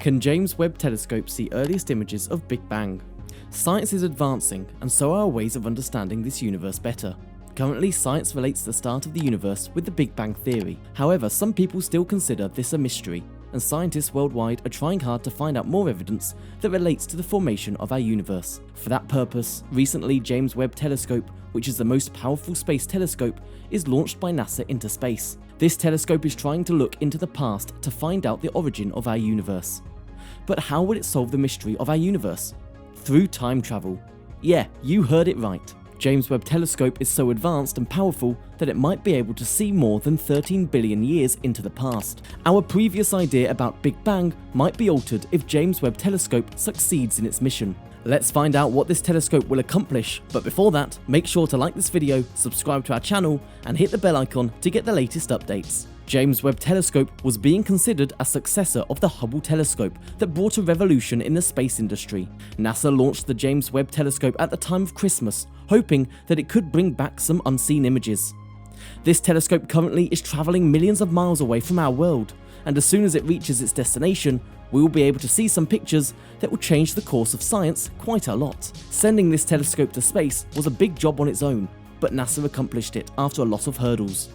Can James Webb Telescope see earliest images of Big Bang? Science is advancing, and so are our ways of understanding this universe better. Currently, science relates the start of the universe with the Big Bang theory. However, some people still consider this a mystery, and scientists worldwide are trying hard to find out more evidence that relates to the formation of our universe. For that purpose, recently James Webb Telescope, which is the most powerful space telescope, is launched by NASA into space. This telescope is trying to look into the past to find out the origin of our universe. But how will it solve the mystery of our universe? Through time travel. Yeah, you heard it right. James Webb Telescope is so advanced and powerful that it might be able to see more than 13 billion years into the past. Our previous idea about Big Bang might be altered if James Webb Telescope succeeds in its mission. Let's find out what this telescope will accomplish, but before that, make sure to like this video, subscribe to our channel, and hit the bell icon to get the latest updates. James Webb Telescope was being considered a successor of the Hubble telescope that brought a revolution in the space industry. NASA launched the James Webb Telescope at the time of Christmas, hoping that it could bring back some unseen images. This telescope currently is travelling millions of miles away from our world, and as soon as it reaches its destination, we will be able to see some pictures that will change the course of science quite a lot. Sending this telescope to space was a big job on its own, but NASA accomplished it after a lot of hurdles.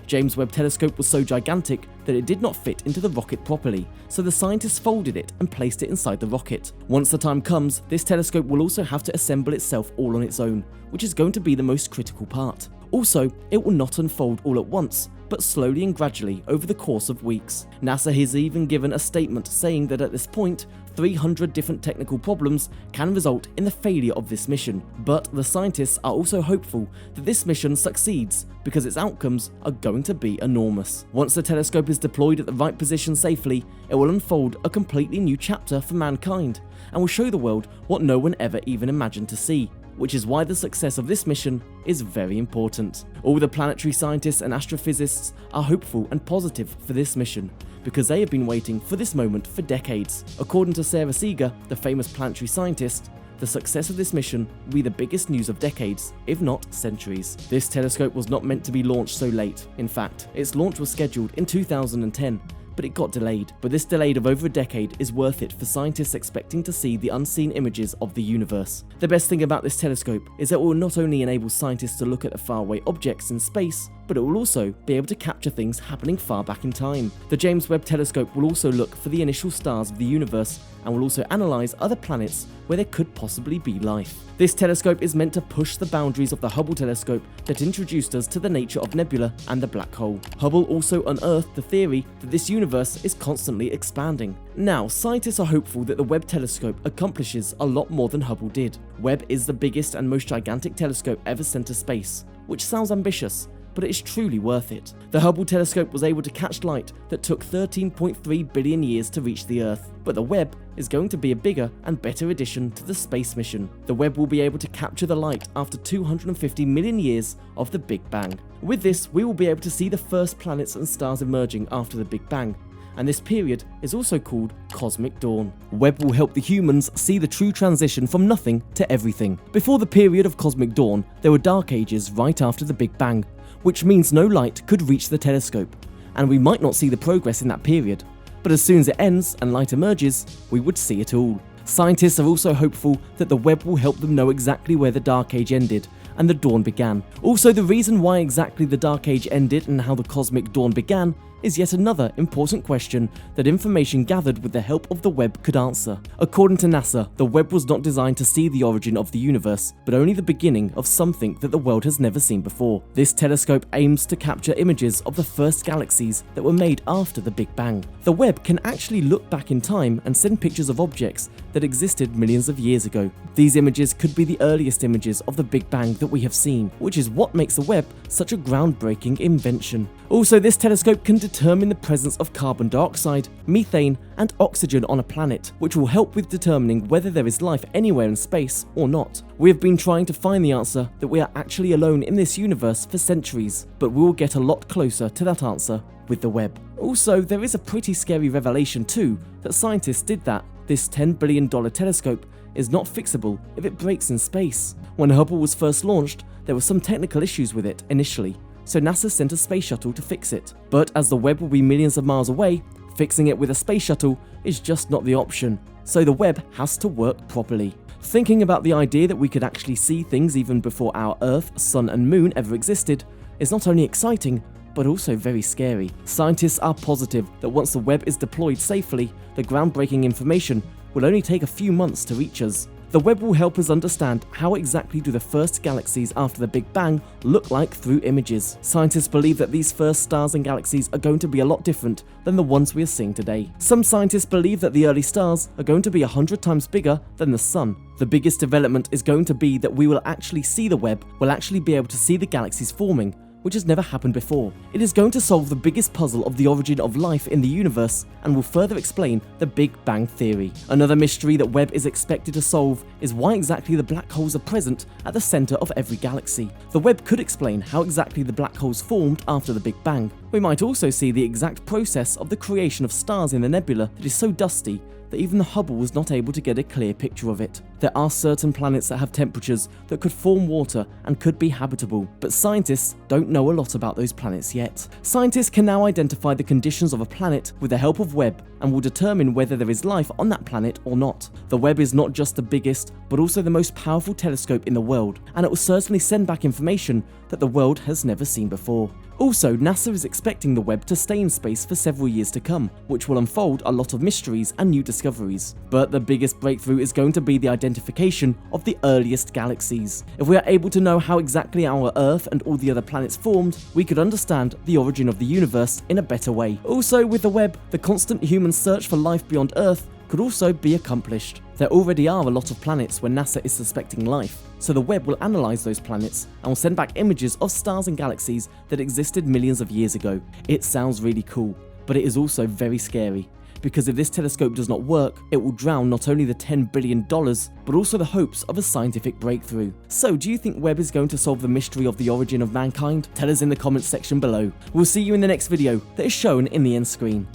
James Webb Telescope was so gigantic that it did not fit into the rocket properly, so the scientists folded it and placed it inside the rocket. Once the time comes, this telescope will also have to assemble itself all on its own, which is going to be the most critical part. Also, it will not unfold all at once, but slowly and gradually over the course of weeks. NASA has even given a statement saying that at this point, 300 different technical problems can result in the failure of this mission, but the scientists are also hopeful that this mission succeeds because its outcomes are going to be enormous. Once the telescope is deployed at the right position safely, it will unfold a completely new chapter for mankind and will show the world what no one ever even imagined to see, which is why the success of this mission is very important. All the planetary scientists and astrophysicists are hopeful and positive for this mission, because they have been waiting for this moment for decades. According to Sarah Seeger, the famous planetary scientist, the success of this mission will be the biggest news of decades, if not centuries. This telescope was not meant to be launched so late. In fact, its launch was scheduled in 2010, but it got delayed. But this delay of over a decade is worth it for scientists expecting to see the unseen images of the universe. The best thing about this telescope is that it will not only enable scientists to look at the faraway objects in space, but it will also be able to capture things happening far back in time. The James Webb Telescope will also look for the initial stars of the universe and will also analyze other planets where there could possibly be life. This telescope is meant to push the boundaries of the Hubble telescope that introduced us to the nature of nebula and the black hole. Hubble also unearthed the theory that this universe is constantly expanding. Now, scientists are hopeful that the Webb telescope accomplishes a lot more than Hubble did. Webb is the biggest and most gigantic telescope ever sent to space, which sounds ambitious, but it is truly worth it. The Hubble telescope was able to catch light that took 13.3 billion years to reach the Earth, but the Webb is going to be a bigger and better addition to the space mission. The Webb will be able to capture the light after 250 million years of the Big Bang. With this, we will be able to see the first planets and stars emerging after the Big Bang, and this period is also called Cosmic Dawn. Webb will help the humans see the true transition from nothing to everything. Before the period of Cosmic Dawn, there were dark ages right after the Big Bang, which means no light could reach the telescope, and we might not see the progress in that period. But as soon as it ends and light emerges, we would see it all. Scientists are also hopeful that the Webb will help them know exactly where the Dark Age ended and the dawn began. Also, the reason why exactly the Dark Age ended and how the Cosmic Dawn began is yet another important question that information gathered with the help of the Webb could answer. According to NASA, the Webb was not designed to see the origin of the universe, but only the beginning of something that the world has never seen before. This telescope aims to capture images of the first galaxies that were made after the Big Bang. The Webb can actually look back in time and send pictures of objects that existed millions of years ago. These images could be the earliest images of the Big Bang that we have seen, which is what makes the Webb such a groundbreaking invention. Also, this telescope can determine the presence of carbon dioxide, methane, and oxygen on a planet, which will help with determining whether there is life anywhere in space or not. We have been trying to find the answer that we are actually alone in this universe for centuries, but we will get a lot closer to that answer with the Webb. Also, there is a pretty scary revelation too, that scientists did that this $10 billion telescope is not fixable if it breaks in space. When Hubble was first launched, there were some technical issues with it initially, so NASA sent a space shuttle to fix it. But as the Webb will be millions of miles away, Fixing it with a space shuttle is just not the option, so the Webb has to work properly. Thinking about the idea that we could actually see things even before our Earth, Sun and Moon ever existed is not only exciting, but also very scary. Scientists are positive that once the Webb is deployed safely, the groundbreaking information will only take a few months to reach us. The Webb will help us understand how exactly do the first galaxies after the Big Bang look like through images. Scientists believe that these first stars and galaxies are going to be a lot different than the ones we are seeing today. Some scientists believe that the early stars are going to be 100 times bigger than the Sun. The biggest development is going to be that we will actually see the Webb, we'll actually be able to see the galaxies forming, which has never happened before. It is going to solve the biggest puzzle of the origin of life in the universe and will further explain the Big Bang Theory. Another mystery that Webb is expected to solve is why exactly the black holes are present at the center of every galaxy. The Webb could explain how exactly the black holes formed after the Big Bang. We might also see the exact process of the creation of stars in the nebula that is so dusty that even the Hubble was not able to get a clear picture of it. There are certain planets that have temperatures that could form water and could be habitable, but scientists don't know a lot about those planets yet. Scientists can now identify the conditions of a planet with the help of Webb and will determine whether there is life on that planet or not. The Webb is not just the biggest, but also the most powerful telescope in the world, and it will certainly send back information that the world has never seen before. Also, NASA is expecting the Webb to stay in space for several years to come, which will unfold a lot of mysteries and new discoveries. But the biggest breakthrough is going to be the identification of the earliest galaxies. If we are able to know how exactly our Earth and all the other planets formed, we could understand the origin of the universe in a better way. Also, with the Webb, the constant human search for life beyond Earth could also be accomplished. There already are a lot of planets where NASA is suspecting life, so the Webb will analyze those planets and will send back images of stars and galaxies that existed millions of years ago. It sounds really cool, but it is also very scary, because if this telescope does not work, it will drown not only the $10 billion, but also the hopes of a scientific breakthrough. So do you think Webb is going to solve the mystery of the origin of mankind? Tell us in the comments section below. We'll see you in the next video that is shown in the end screen.